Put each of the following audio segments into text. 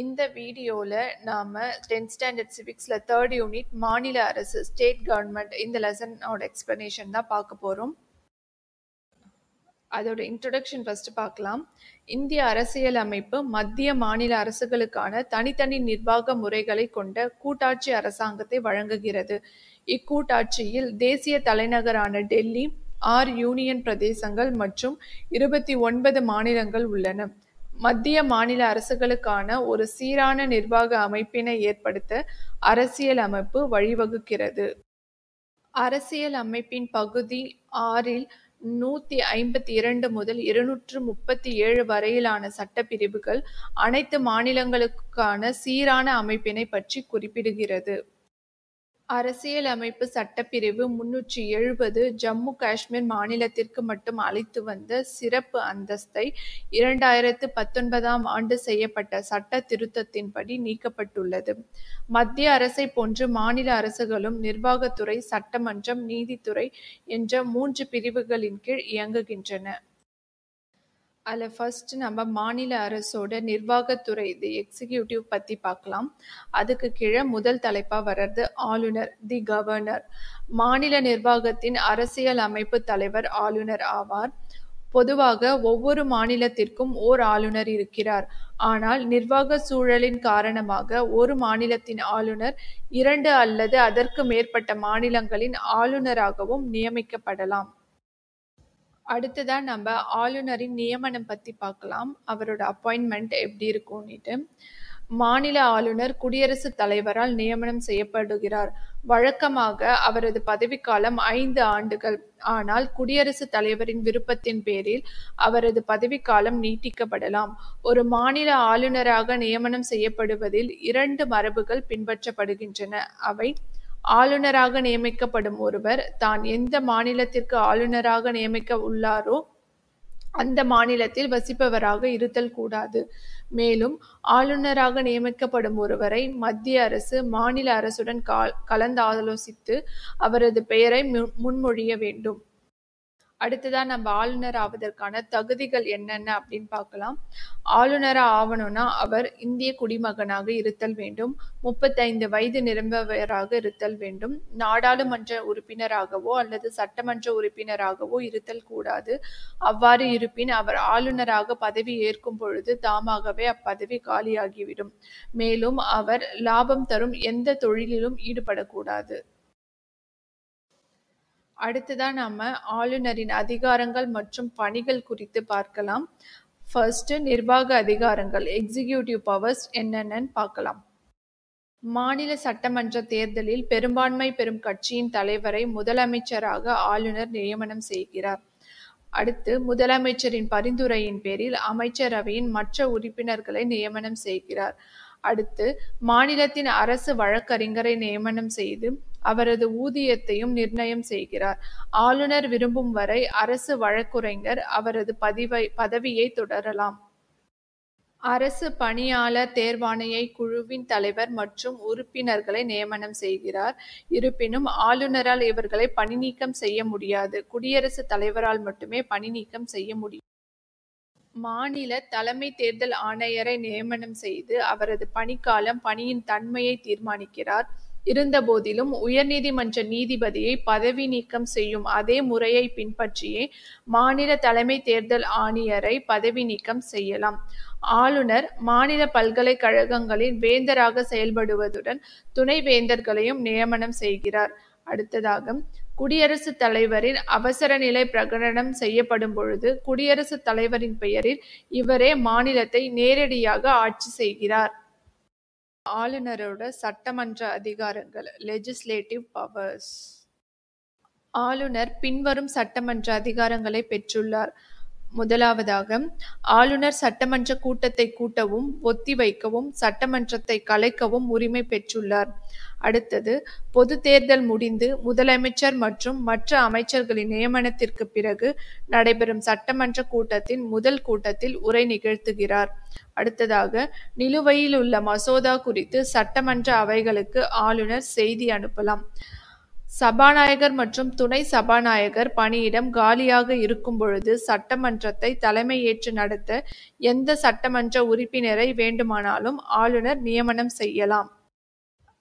இந்த வீடியோல நாம 10th ஸ்டாண்டர்ட் சிவிக்ஸ்ல 3rd யூனிட் மாநில அரசு ஸ்டேட் கவர்மெண்ட் இந்த லெசனோட எக்ஸ்பிளனேஷன் தான் பார்க்க போறோம். அதோட இன்ட்ரோடக்ஷன் ஃபர்ஸ்ட் பார்க்கலாம். இந்திய அரசியல் அமைப்பு மத்திய மாநில அரசுகளுக்கான தனித்தனி நிர்வாக முறைகளை கொண்ட கூட்டாட்சி அரசாங்கத்தை வழங்குகிறது. இக்கூட்டாட்சியில் தேசிய தலைநகரான டெல்லி, 6 யூனியன் பிரதேசங்கள் மற்றும் 29 மாநிலங்கள் உள்ளன. மத்திய மாநில அரசுகளுக்கான ஒரு சீரான நிர்வாக அமைப்பினை ஏற்படுத்த அரசியல் அமைப்பு வழிவகுக்கிறது. அரசியல் அமைப்பின் பகுதி 6இல் 152 முதல் 237 வரையிலான சட்டப்பிரிவுகள் அனைத்து மாநிலங்களுக்கான சீரான அமைப்பினை பற்றி குறிப்பிடுகிறது. அரசியல் அமைப்பு சட்டப்பிரிவு 370 ஜம்மு காஷ்மீர் மாநிலத்திற்கு மட்டும் அளித்து வந்த சிறப்பு அந்தஸ்தை 2019ஆம் ஆண்டு செய்யப்பட்ட சட்ட திருத்தத்தின்படி நீக்கப்பட்டுள்ளது. மத்திய அரசை போன்று மாநில அரசுகளும் நிர்வாகத்துறை, சட்டமன்றம், நீதித்துறை என்ற 3 பிரிவுகளின் கீழ் இயங்குகின்றன. அதில் ஃபர்ஸ்ட் நம்ம மாநில அரசோட நிர்வாகத்துறை எக்ஸிக்யூட்டிவ் பற்றி பார்க்கலாம். அதுக்கு கீழே முதல் தலைப்பாக வர்றது ஆளுநர், தி கவர்னர். மாநில நிர்வாகத்தின் அரசியல் அமைப்பு தலைவர் ஆளுநர் ஆவார். பொதுவாக ஒவ்வொரு மாநிலத்திற்கும் ஓர் ஆளுநர் இருக்கிறார். ஆனால் நிர்வாக சூழலின் காரணமாக ஒரு மாநிலத்தின் ஆளுநர் 2 அல்லது அதற்கு மேற்பட்ட மாநிலங்களின் ஆளுநராகவும் நியமிக்கப்படலாம். அடுத்ததா நம்ம ஆளுநரின் நியமனம் பற்றி பார்க்கலாம். அவரோட அப்பாயின்மெண்ட் எப்படி இருக்கும்னுட்டு. மாநில ஆளுநர் குடியரசுத் தலைவரால் நியமனம் செய்யப்படுகிறார். வழக்கமாக அவரது பதவிக்காலம் 5 ஆண்டுகள். ஆனால் குடியரசுத் தலைவரின் விருப்பத்தின் பேரில் அவரது பதவிக்காலம் நீட்டிக்கப்படலாம். ஒரு மாநில ஆளுநராக நியமனம் செய்யப்படுவதில் 2 மரபுகள் பின்பற்றப்படுகின்றன. அவை: ஆளுநராக நியமிக்கப்படும் ஒருவர் தான் எந்த மாநிலத்திற்கு ஆளுநராக நியமிக்க உள்ளாரோ அந்த மாநிலத்தில் வசிப்பவராக இருத்தல் கூடாது. மேலும் ஆளுநராக நியமிக்கப்படும் ஒருவரை மத்திய அரசு மாநில அரசுடன் கலந்தாலோசித்து அவரது பெயரை முன்மொழிய வேண்டும். அடுத்ததா நம்ம ஆளுநர் ஆவதற்கான தகுதிகள் என்னென்ன அப்படின்னு பார்க்கலாம். ஆளுநரா ஆவணும்னா அவர் இந்திய குடிமகனாக இருத்தல் வேண்டும், 35 வயது நிரம்பியவராக இருத்தல் வேண்டும், நாடாளுமன்ற உறுப்பினராகவோ அல்லது சட்டமன்ற உறுப்பினராகவோ இருத்தல் கூடாது. அவ்வாறு இருப்பின் அவர் ஆளுநராக பதவி ஏற்கும் பொழுது தாமாகவே அப்பதவி காலியாகிவிடும். மேலும் அவர் லாபம் தரும் எந்த தொழிலிலும் ஈடுபடக்கூடாது. அடுத்ததான் நாம ஆளுநரின் அதிகாரங்கள் மற்றும் பணிகள் குறித்து பார்க்கலாம். ஃபர்ஸ்ட் நிர்வாக அதிகாரங்கள், எக்ஸிக்யூட்டிவ் பவர்ஸ் என்னென்னு பார்க்கலாம். மாநில சட்டமன்ற தேர்தலில் பெரும்பான்மை பெறும் கட்சியின் தலைவரை முதலமைச்சராக ஆளுநர் நியமனம் செய்கிறார். அடுத்து முதலமைச்சரின் பரிந்துரையின் பேரில் அமைச்சரவையின் மற்ற உறுப்பினர்களை நியமனம் செய்கிறார். அடுத்து மாநிலத்தின் அரசு வழக்கறிஞரை நியமனம் செய்து அவரது ஊதியத்தையும் நிர்ணயம் செய்கிறார். ஆளுநர் விரும்பும் வரை அரசு வழக்குரைஞர் அவரது பதவியை தொடரலாம். அரசு பணியாளர் தேர்வாணைய குழுவின் தலைவர் மற்றும் உறுப்பினர்களை நியமனம் செய்கிறார். இருப்பினும் ஆளுநரால் இவர்களை பணி நீக்கம் செய்ய முடியாது. குடியரசுத் தலைவரால் மட்டுமே பணி நீக்கம் செய்ய முடியும். மாநில தலைமை தேர்தல் ஆணையரை நியமனம் செய்து அவரது பணிக்காலம், பணியின் தன்மையை தீர்மானிக்கிறார். இருந்தபோதிலும் உயர்நீதிமன்ற நீதிபதியை பதவி நீக்கம் செய்யும் அதே முறையை பின்பற்றியே மாநில தலைமை தேர்தல் ஆணையரை பதவி நீக்கம் செய்யலாம். ஆளுநர் மாநில பல்கலைக்கழகங்களின் வேந்தராக செயல்படுவதுடன் துணை வேந்தர்களையும் நியமனம் செய்கிறார். அடுத்ததாக குடியரசுத் தலைவரின் அவசர நிலை பிரகடனம் செய்யப்படும் பொழுது குடியரசுத் தலைவரின் பெயரில் இவரே மாநிலத்தை நேரடியாக ஆட்சி செய்கிறார். ஆளுநரோட சட்டமன்ற அதிகாரங்கள், லெஜிஸ்லேட்டிவ் பவர்ஸ். ஆளுநர் பின்வரும் சட்டமன்ற அதிகாரங்களை பெற்றுள்ளார். முதலாவதாக, ஆளுநர் சட்டமன்ற கூட்டத்தை கூட்டவும், ஒத்திவைக்கவும், சட்டமன்றத்தை கலைக்கவும் உரிமை பெற்றுள்ளார். அடுத்தது, பொது தேர்தல் முடிந்து முதலமைச்சர் மற்றும் மற்ற அமைச்சர்களின் நியமனத்திற்கு பிறகு நடைபெறும் சட்டமன்ற கூட்டத்தின் முதல் கூட்டத்தில் உரை நிகழ்த்துகிறார். அடுத்ததாக, நிலுவையில் உள்ள மசோதா குறித்து சட்டமன்ற அவைகளுக்கு ஆளுநர் செய்தி அனுப்பலாம். சபாநாயகர் மற்றும் துணை சபாநாயகர் பணியிடம் காலியாக இருக்கும் பொழுது சட்டமன்றத்தை தலைமையேற்று நடத்த எந்த சட்டமன்ற உறுப்பினரை வேண்டுமானாலும் ஆளுநர் நியமனம் செய்யலாம்.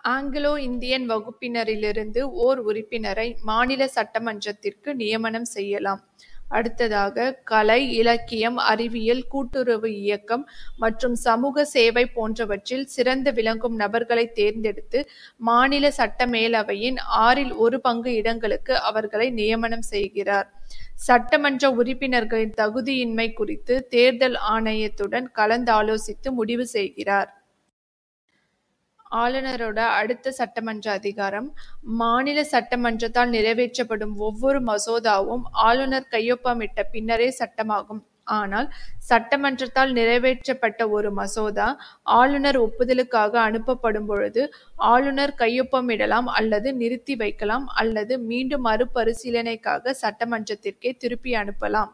ஆங்கிலோ இந்தியன் வகுப்பினரிலிருந்து ஓர் உறுப்பினரை மாநில சட்டமன்றத்திற்கு நியமனம் செய்யலாம். அடுத்ததாக கலை, இலக்கியம், அறிவியல், கூட்டுறவு இயக்கம் மற்றும் சமூக சேவை போன்றவற்றில் சிறந்து விளங்கும் நபர்களை தேர்ந்தெடுத்து மாநில சட்ட மேலவையின் 1/6 இடங்களுக்கு அவர்களை நியமனம் செய்கிறார். சட்டமன்ற உறுப்பினர்களின் தகுதியின்மை குறித்து தேர்தல் ஆணையத்துடன் கலந்தாலோசித்து முடிவு செய்கிறார். ஆளுநரோட அடுத்த சட்டமன்ற அதிகாரம். மாநில சட்டமன்றத்தால் நிறைவேற்றப்படும் ஒவ்வொரு மசோதாவும் ஆளுநர் கையொப்பமிட்ட பின்னரே சட்டமாகும். ஆனால் சட்டமன்றத்தால் நிறைவேற்றப்பட்ட ஒரு மசோதா ஆளுநர் ஒப்புதலுக்காக அனுப்பப்படும் பொழுது ஆளுநர் கையொப்பமிடலாம் அல்லது நிறுத்தி வைக்கலாம் அல்லது மீண்டும் மறுபரிசீலனைக்காக சட்டமன்றத்திற்கே திருப்பி அனுப்பலாம்.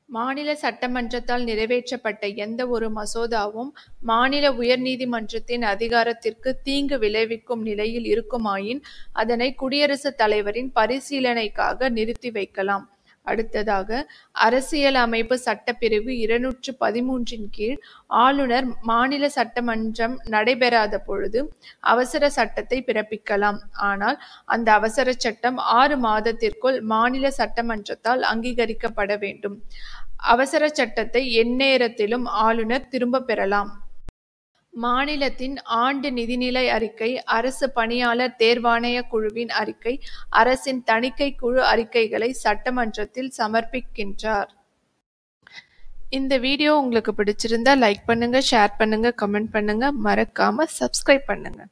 மாநில சட்டமன்றத்தால் நிறைவேற்றப்பட்ட எந்த ஒரு மசோதாவும் மாநில உயர்நீதிமன்றத்தின் அதிகாரத்திற்கு தீங்கு விளைவிக்கும் நிலையில் இருக்குமாயின் அதனை குடியரசுத் தலைவரின் பரிசீலனைக்காக நிறுத்தி வைக்கலாம். அடுத்ததாக அரசியல் அமைப்பு சட்டப்பிரிவு 213 கீழ் ஆளுநர் மாநில சட்டமன்றம் நடைபெறாத பொழுது அவசர சட்டத்தை பிறப்பிக்கலாம். ஆனால் அந்த அவசர சட்டம் 6 மாதத்திற்குள் மாநில சட்டமன்றத்தால் அங்கீகரிக்கப்பட வேண்டும். அவசர சட்டத்தை எந்நேரத்திலும் ஆளுநர் திரும்ப பெறலாம். மாநிலத்தின் ஆண்டு நிதிநிலை அறிக்கை, அரசு பணியாளர் தேர்வாணைய குழுவின் அறிக்கை, அரசின் தணிக்கை குழு அறிக்கைகளை சட்டமன்றத்தில் சமர்ப்பிக்கின்றார். இந்த வீடியோ உங்களுக்கு பிடிச்சிருந்தா லைக் பண்ணுங்க, ஷேர் பண்ணுங்க, கமெண்ட் பண்ணுங்க, மறக்காம சப்ஸ்கிரைப் பண்ணுங்க.